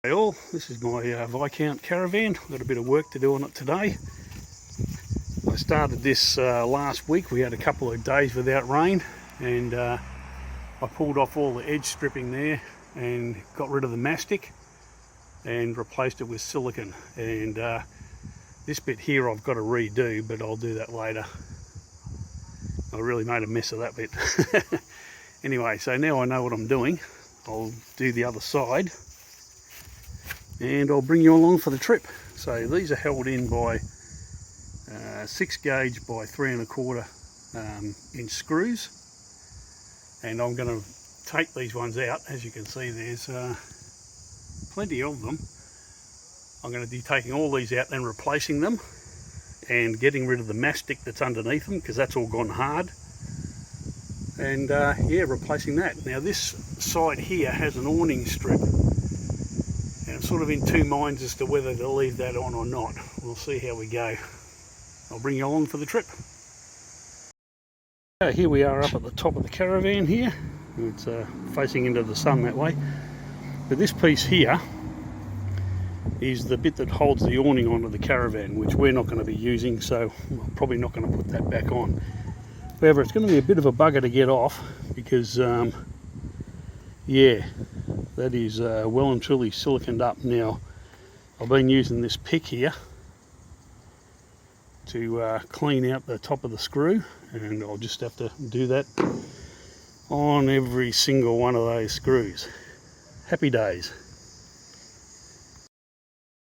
Hey all, this is my Viscount caravan. I've got a bit of work to do on it today. I started this last week. We had a couple of days without rain, and I pulled off all the edge stripping there and got rid of the mastic and replaced it with silicone. And this bit here I've got to redo, but I'll do that later. I really made a mess of that bit. Anyway, so now I know what I'm doing. I'll do the other side and I'll bring you along for the trip. So these are held in by 6 gauge by 3 1/4 inch screws, and I'm going to take these ones out. As you can see, there's plenty of them. I'm going to be taking all these out and replacing them and getting rid of the mastic that's underneath them, because that's all gone hard, and yeah, replacing that. Now this side here has an awning strip, and I'm sort of in two minds as to whether to leave that on or not. We'll see how we go. I'll bring you along for the trip. Here we are up at the top of the caravan here. It's facing into the sun that way. But this piece here is the bit that holds the awning onto the caravan, which we're not going to be using, so I'm probably not going to put that back on. However, it's going to be a bit of a bugger to get off, because yeah, that is well and truly siliconed up. Now, I've been using this pick here to clean out the top of the screw, and I'll just have to do that on every single one of those screws. Happy days.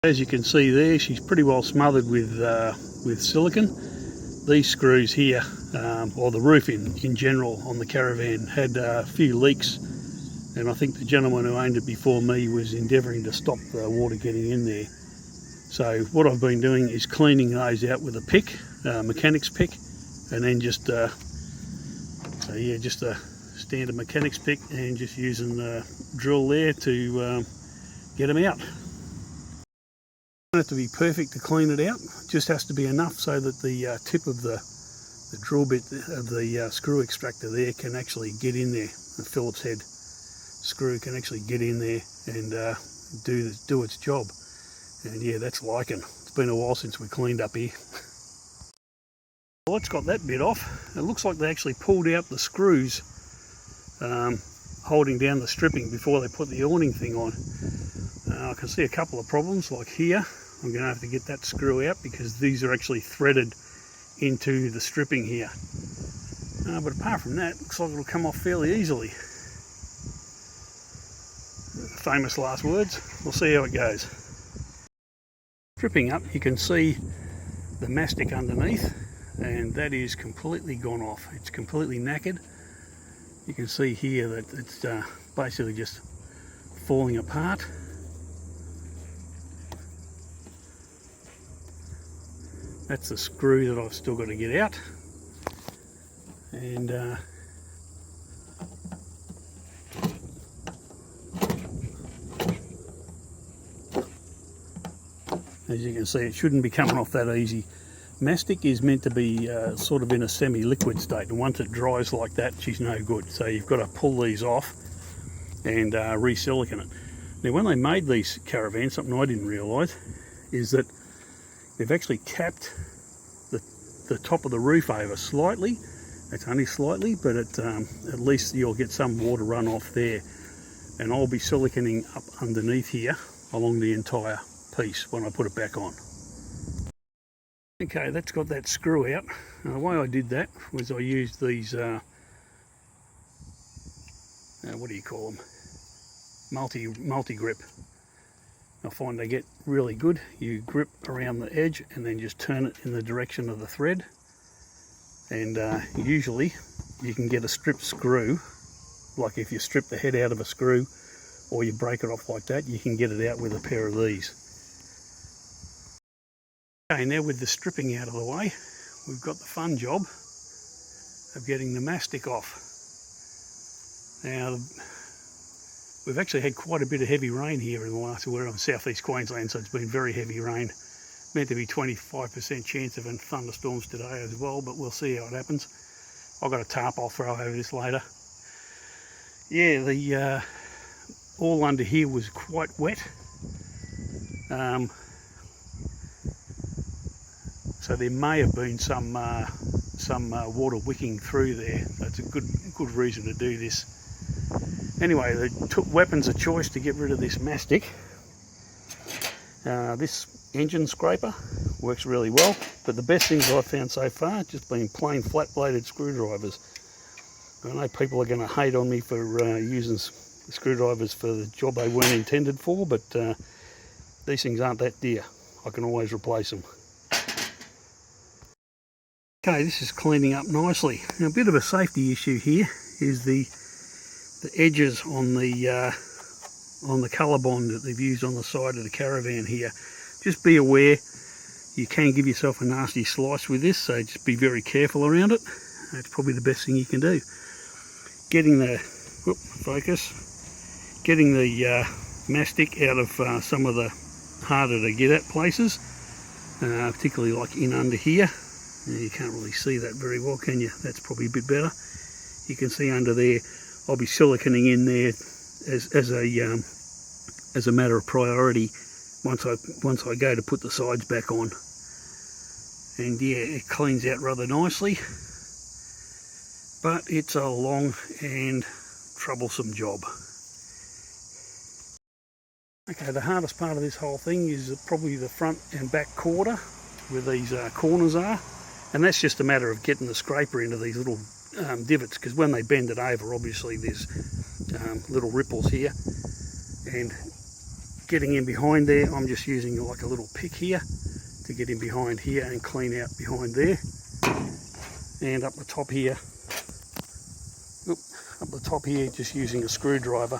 As you can see there, she's pretty well smothered with silicone. These screws here, or the roof in general on the caravan, had a few leaks, and I think the gentleman who owned it before me was endeavouring to stop the water getting in there. So what I've been doing is cleaning those out with a pick, mechanic's pick, and then just a standard mechanic's pick, and just using the drill there to get them out. Don't have to be perfect to clean it out, just has to be enough so that the tip of the drill bit of the screw extractor there can actually get in there. The Phillips head screw can actually get in there and do its job. And yeah, that's liking. It's been a while since we cleaned up here. Well, it's got that bit off. It looks like they actually pulled out the screws holding down the stripping before they put the awning thing on. I can see a couple of problems, like here. I'm going to have to get that screw out because these are actually threaded into the stripping here. But apart from that, it looks like it'll come off fairly easily. Famous last words. We'll see how it goes. Stripping up, you can see the mastic underneath, and that is completely gone off. It's completely knackered. You can see here that it's basically just falling apart. That's the screw that I've still got to get out, and as you can see, it shouldn't be coming off that easy. Mastic is meant to be sort of in a semi-liquid state, and once it dries like that, she's no good. So you've got to pull these off and re-silicone it. Now, when they made these caravans, something I didn't realise is that they've actually capped the top of the roof over slightly. It's only slightly, but at least you'll get some water run off there. And I'll be siliconing up underneath here along the entire piece when I put it back on. Okay, that's got that screw out. Now, the way I did that was I used these, what do you call them? Multi-grip. I find they get really good. You grip around the edge and then just turn it in the direction of the thread, and usually you can get a stripped screw. Like if you strip the head out of a screw or you break it off like that, you can get it out with a pair of these. Okay, now with the stripping out of the way, we've got the fun job of getting the mastic off. Now, we've actually had quite a bit of heavy rain here in the last, we're on southeast Queensland, so it's been very heavy rain. Meant to be 25% chance of thunderstorms today as well, but we'll see how it happens. I've got a tarp I'll throw over this later. Yeah, the all under here was quite wet, So there may have been some water wicking through there. That's a good reason to do this. Anyway, they took weapons of choice to get rid of this mastic. This engine scraper works really well, but the best things I've found so far have just been plain flat-bladed screwdrivers. I know people are going to hate on me for using screwdrivers for the job they weren't intended for, but these things aren't that dear. I can always replace them. Okay, this is cleaning up nicely. Now, a bit of a safety issue here is the edges on the colour bond that they've used on the side of the caravan here. Just be aware you can give yourself a nasty slice with this, so just be very careful around it. That's probably the best thing you can do. Getting the mastic out of some of the harder to get at places, particularly like in under here. Now, you can't really see that very well, can you? That's probably a bit better. You can see under there, I'll be siliconing in there as a matter of priority once I go to put the sides back on. And yeah, it cleans out rather nicely, but it's a long and troublesome job. Okay, the hardest part of this whole thing is probably the front and back quarter where these corners are, and that's just a matter of getting the scraper into these little divots, because when they bend it over, obviously there's little ripples here, and getting in behind there, I'm just using like a little pick here to get in behind here and clean out behind there. And up the top here, just using a screwdriver.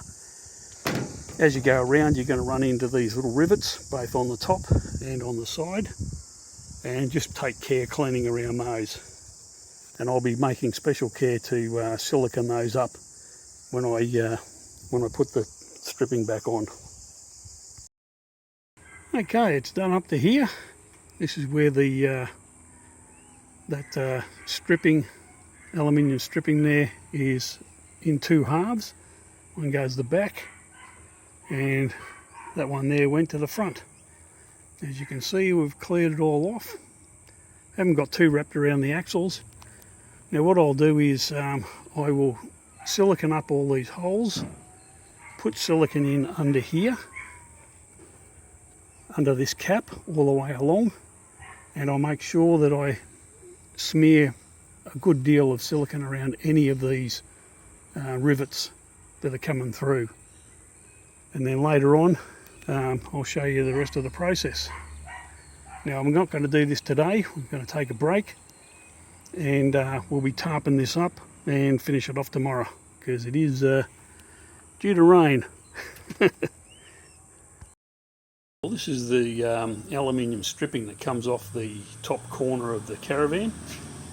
As you go around, you're going to run into these little rivets, both on the top and on the side, and just take care cleaning around those. And I'll be making special care to silicone those up when I put the stripping back on. Okay, it's done up to here. This is where the stripping, aluminium stripping there, is in two halves. One goes the back, and that one there went to the front. As you can see, we've cleared it all off. Haven't got too wrapped around the axles. Now what I'll do is I will silicone up all these holes, put silicone in under here, under this cap all the way along, and I'll make sure that I smear a good deal of silicone around any of these rivets that are coming through. And then later on I'll show you the rest of the process. Now I'm not going to do this today. I'm going to take a break, and we'll be tarping this up and finish it off tomorrow, because it is due to rain. Well, this is the aluminium stripping that comes off the top corner of the caravan.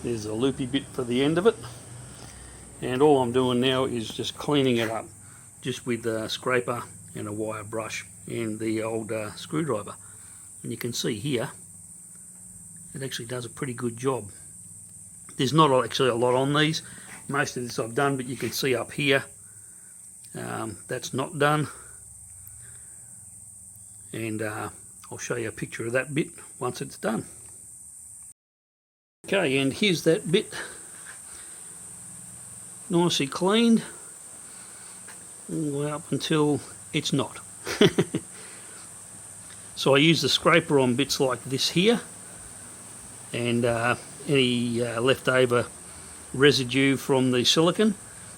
There's a loopy bit for the end of it, and all I'm doing now is just cleaning it up, just with a scraper and a wire brush and the old screwdriver. And you can see here, it actually does a pretty good job. There's not actually a lot on these. Most of this I've done, but you can see up here, that's not done. And I'll show you a picture of that bit once it's done. Okay, and here's that bit, nicely cleaned all the way up until it's not. So I use the scraper on bits like this here, and any leftover residue from the silicone,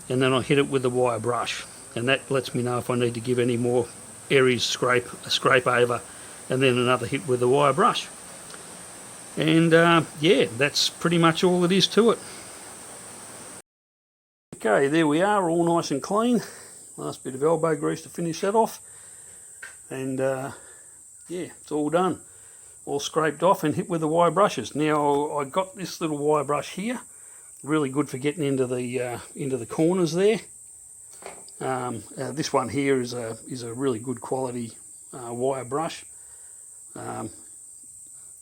and then I hit it with a wire brush, and that lets me know if I need to give any more areas a scrape over, and then another hit with a wire brush. And yeah, that's pretty much all it is to it. Okay, there we are, all nice and clean. Last bit of elbow grease to finish that off, and yeah, it's all done, all scraped off and hit with the wire brushes. Now I got this little wire brush here, really good for getting into the corners there. This one here is a really good quality wire brush.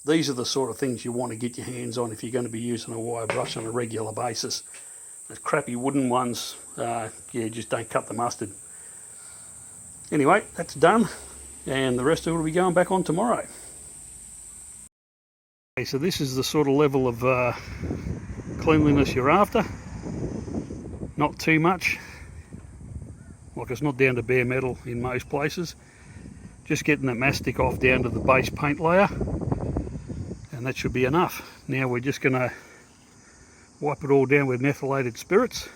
These are the sort of things you want to get your hands on if you're going to be using a wire brush on a regular basis. The crappy wooden ones, yeah, just don't cut the mustard. Anyway, that's done. and the rest of it will be going back on tomorrow. Okay, so this is the sort of level of cleanliness you're after. Not too much, like it's not down to bare metal in most places. Just getting the mastic off down to the base paint layer, and that should be enough. Now we're just going to wipe it all down with methylated spirits.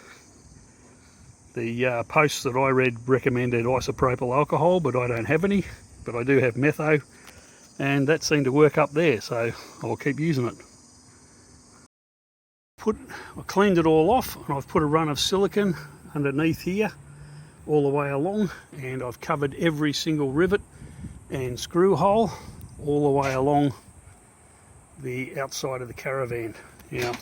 The posts that I read recommended isopropyl alcohol, but I don't have any, but I do have metho, and that seemed to work up there, so I'll keep using it. I cleaned it all off, and I've put a run of silicone underneath here all the way along, and I've covered every single rivet and screw hole all the way along the outside of the caravan. Now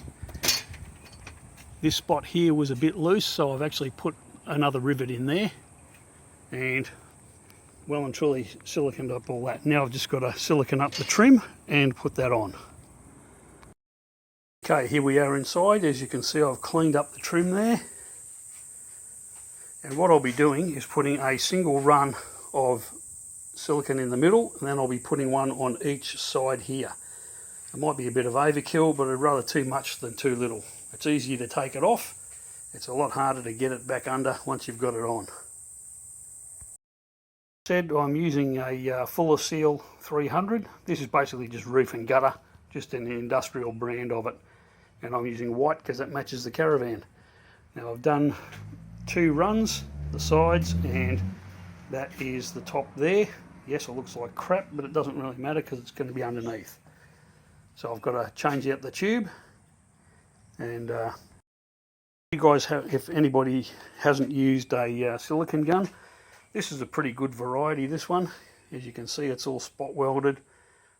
this spot here was a bit loose, so I've actually put another rivet in there and well and truly siliconed up all that. Now I've just got to silicone up the trim and put that on. Okay, here we are inside. As you can see, I've cleaned up the trim there, and what I'll be doing is putting a single run of silicone in the middle, and then I'll be putting one on each side here. It might be a bit of overkill, but I'd rather too much than too little. It's easier to take it off. It's a lot harder to get it back under once you've got it on. I'm using a Fuller Seal 300. This is basically just roof and gutter, just an industrial brand of it. And I'm using white because it matches the caravan. Now I've done 2 runs, the sides, and that is the top there. Yes, it looks like crap, but it doesn't really matter because it's going to be underneath. So I've got to change out the tube, and you guys have, if anybody hasn't used a silicone gun, this is a pretty good variety, this one. As you can see, it's all spot welded,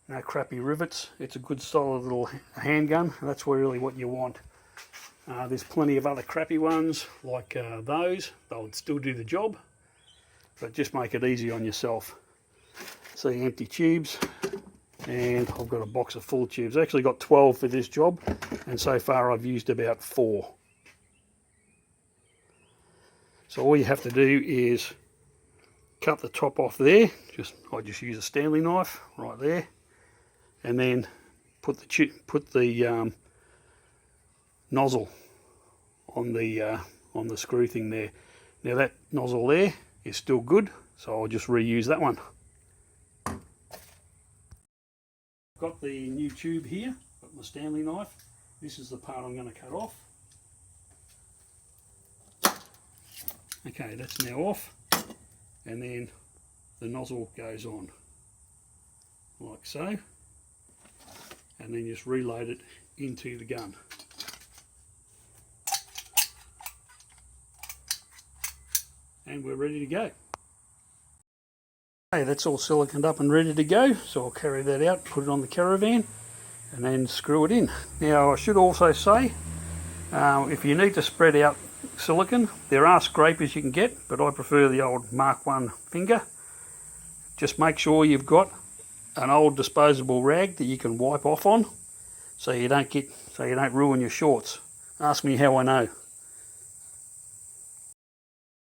no crappy rivets. It's a good solid little handgun, and that's really what you want. There's plenty of other crappy ones like those. They'll still do the job, but just make it easy on yourself. See, empty tubes, and I've got a box of full tubes. I actually got 12 for this job, and so far I've used about 4. So all you have to do is cut the top off there. I just use a Stanley knife right there, and then put the nozzle on the screw thing there. Now that nozzle there is still good, so I'll just reuse that one. Got the new tube here, got my Stanley knife. This is the part I'm going to cut off. Okay, that's now off, and then the nozzle goes on like so, and then just reload it into the gun. And we're ready to go. Okay, that's all siliconed up and ready to go, so I'll carry that out, put it on the caravan, and then screw it in. Now I should also say, if you need to spread out silicone, there are scrapers you can get, but I prefer the old Mark 1 finger. Just make sure you've got an old disposable rag that you can wipe off on, so you don't ruin your shorts. Ask me how I know.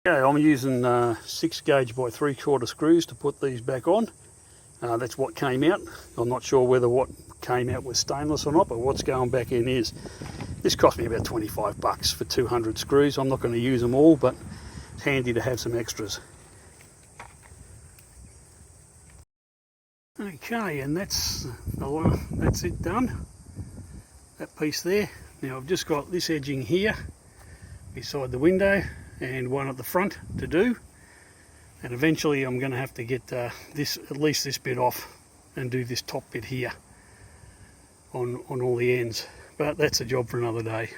Okay, I'm using 6 gauge by 3/4 screws to put these back on. That's what came out. I'm not sure whether what came out was stainless or not, but what's going back in is. This cost me about 25 bucks for 200 screws. I'm not going to use them all, but it's handy to have some extras. Okay, and that's it done. That piece there. Now I've just got this edging here beside the window and one at the front to do, and eventually I'm going to have to get at least this bit off and do this top bit here on all the ends, but that's a job for another day.